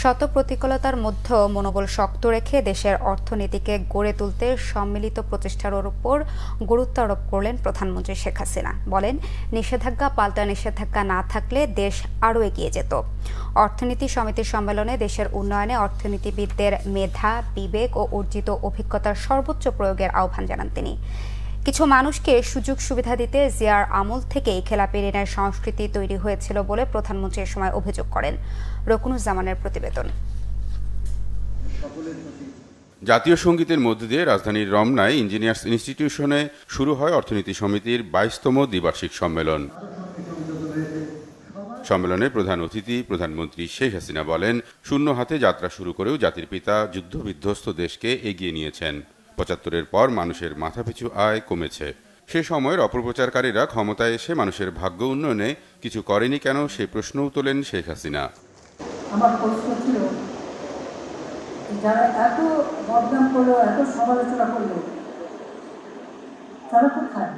শত প্রতিকূলতার মধ্যেও মনোবল শক্ত রেখে দেশের অর্থনীতিকে গড়ে তুলতে সম্মিলিত প্রচেষ্টার উপর গুরুত্ব আরোপ করলেন প্রধানমন্ত্রী শেখ হাসিনা। বলেন, নিষেধাজ্ঞা পাল্টা নিষেধাজ্ঞা না থাকলে দেশ আরও এগিয়ে যেত। অর্থনীতি সমিতির সম্মেলনে দেশের উন্নয়নে অর্থনীতিবিদদের মেধা, বিবেক ও অর্জিত অভিজ্ঞতার সর্বোচ্চ প্রয়োগের আহ্বান জানান তিনি। কিছু মানুষকে সুযোগ সুবিধা দিতে জিয়ার আমল থেকেই খেলাপি ঋণের সংস্কৃতি তৈরি হয়েছিল বলে প্রধানমন্ত্রী এ সময় অভিযোগ করেন। রকুনুজ্জামানের প্রতিবেদন। জাতীয় সঙ্গীতের মধ্য দিয়ে রাজধানীর রমনায় ইঞ্জিনিয়ার্স ইনস্টিটিউশনে শুরু হয় অর্থনীতি সমিতির ২২তম দ্বিবার্ষিক সম্মেলন। সম্মেলনে প্রধান অতিথি প্রধানমন্ত্রী শেখ হাসিনা বলেন, শূন্য হাতে যাত্রা শুরু করেও জাতির পিতা যুদ্ধবিধ্বস্ত দেশকে এগিয়ে নিয়েছেন। ৭৫-এর পর মানুষের মাথাপিছু আয় কমেছে। সে সময়ের অপপ্রচারকারীরা ক্ষমতায় এসে মানুষের ভাগ্য উন্নয়নে কিছু করেনি কেন, সে প্রশ্নও তোলেন শেখ হাসিনা। আমার প্রশ্ন ছিল, যারা এত বদনাম করলো, এত সমালোচনা করলো, তারা কোথায়?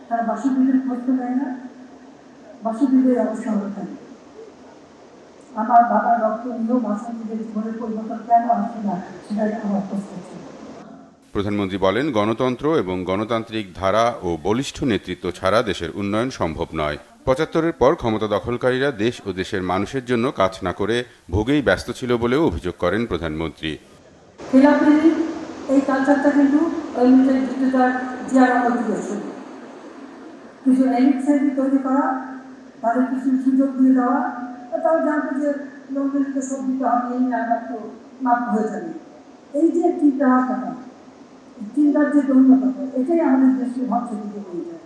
তারা বাসুদেবের খোঁজ নেয় না? বাসুদেবের অবস্থা হতেন। আমার বাবার রক্ত নিয়েও বাসুদেবের জীবনের পরিবর্তন কেন আসে না, সেটাই আমার প্রশ্ন ছিল। প্রধানমন্ত্রী বলেন, গণতন্ত্র এবং গণতান্ত্রিক ধারা ও বলিষ্ঠ নেতৃত্ব ছাড়া দেশের উন্নয়ন সম্ভব নয়। ৭৫-এর পর ক্ষমতা দখলকারীরা দেশ ও দেশের মানুষের জন্য কাজ না করে ভোগেই ব্যস্ত ছিল বলেও অভিযোগ করেন প্রধানমন্ত্রী। এই কালচারটা কিন্তু কিছু তৈরি করা, তাদের কিছু সুযোগ দিয়ে দেওয়া, তারা জানতো যে লোকদেরকে সব দিতে হবে, এই আবার তো মাপ হয়ে যাবে। এই যে চিন্তাভাবনাটা, চিন্তার যে দৈন্যতা, এটাই আমাদের দেশকে ধ্বংসের দিকে নিয়ে যায়।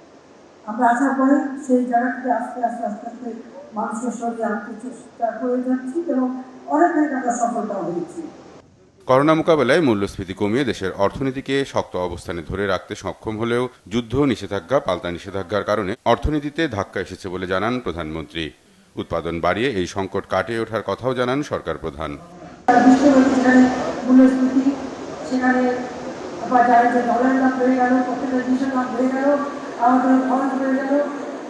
আমরা আসার পরে সেই জায়গা থেকে আস্তে আস্তে আস্তে আস্তে মানুষের সঙ্গে আনতে চেষ্টা করে যাচ্ছি এবং অনেক আমরা সফলতা হয়েছি। করোনা মোকাবেলায় মূল্যস্ফীতি কমিয়ে দেশের অর্থনীতিকে শক্ত অবস্থানে ধরে রাখতে সক্ষম হলেও যুদ্ধ, নিষেধাজ্ঞা, পাল্টা নিষেধাজ্ঞার কারণে অর্থনীতিতে ধাক্কা এসেছে বলে জানান প্রধানমন্ত্রী। উৎপাদন বাড়িয়ে এই সংকট কাটিয়ে ওঠার কথাও জানান সরকার প্রধান। সেখানে যে ডলারের দাম বেড়ে গেল, প্রত্যেকটা জিনিসের দাম বেড়ে গেল, আমাদের খরচ বেড়ে গেল,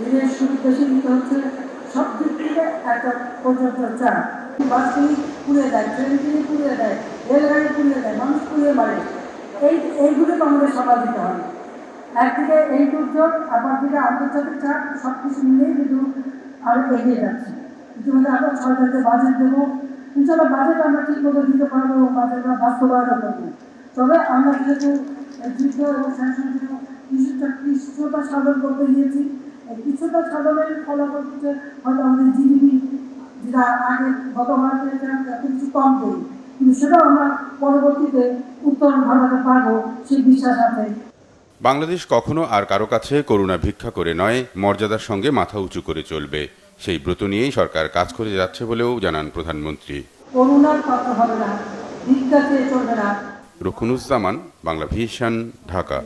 ঋণের সুদ বেশি নিতে হচ্ছে, সব দিক থেকে একটা পর্যন্ত চাপ। বাসগুলি পুড়িয়ে দেয়, ট্রেন কিনে পুড়িয়ে দেয়, রেলগাড়ি পুড়িয়ে দেয়, মানুষ পুড়িয়ে মারে। এইগুলো তো আমাদের সামাল দিতে হবে। একদিকে এই দুর্যোগ, আবার দিকে আন্তর্জাতিক চাপ, সব কিছু মিলেই কিন্তু আরো এগিয়ে যাচ্ছে। ইতিমধ্যে আমরা সরকারকে বাজেট দেবো, ইনশাল্লাহ বাজেট আমরা ঠিক মতো দিতে পারবো এবং বাজেট আমরা বাস্তবায়ন করবো। তবে আমরা যেহেতু যুদ্ধ এবং শাসন কিছুটা সাধন করতে গিয়েছি, কিছুটা সাধনের ফলাফল হচ্ছে হয়তো আমাদের জিডিপি যেটা আগে গতবার কিছু কম করি, কিন্তু সেটাও আমরা পরবর্তীতে উত্তরণ ঘটাতে পারবো সেই বিশ্বাস আছে। বাংলাদেশ কখনো আর কারো কাছে করুণা ভিক্ষা করে নয়, মর্যাদার সঙ্গে মাথা উঁচু করে চলবে। সেই ব্রত নিয়েই সরকার কাজ করে যাচ্ছে বলেও জানান প্রধানমন্ত্রী। করুণার পাত্র হবে না, ভিক্ষা চেয়ে চলবে না। রকুনুজ্জামান, বাংলা ভিশন, ঢাকা।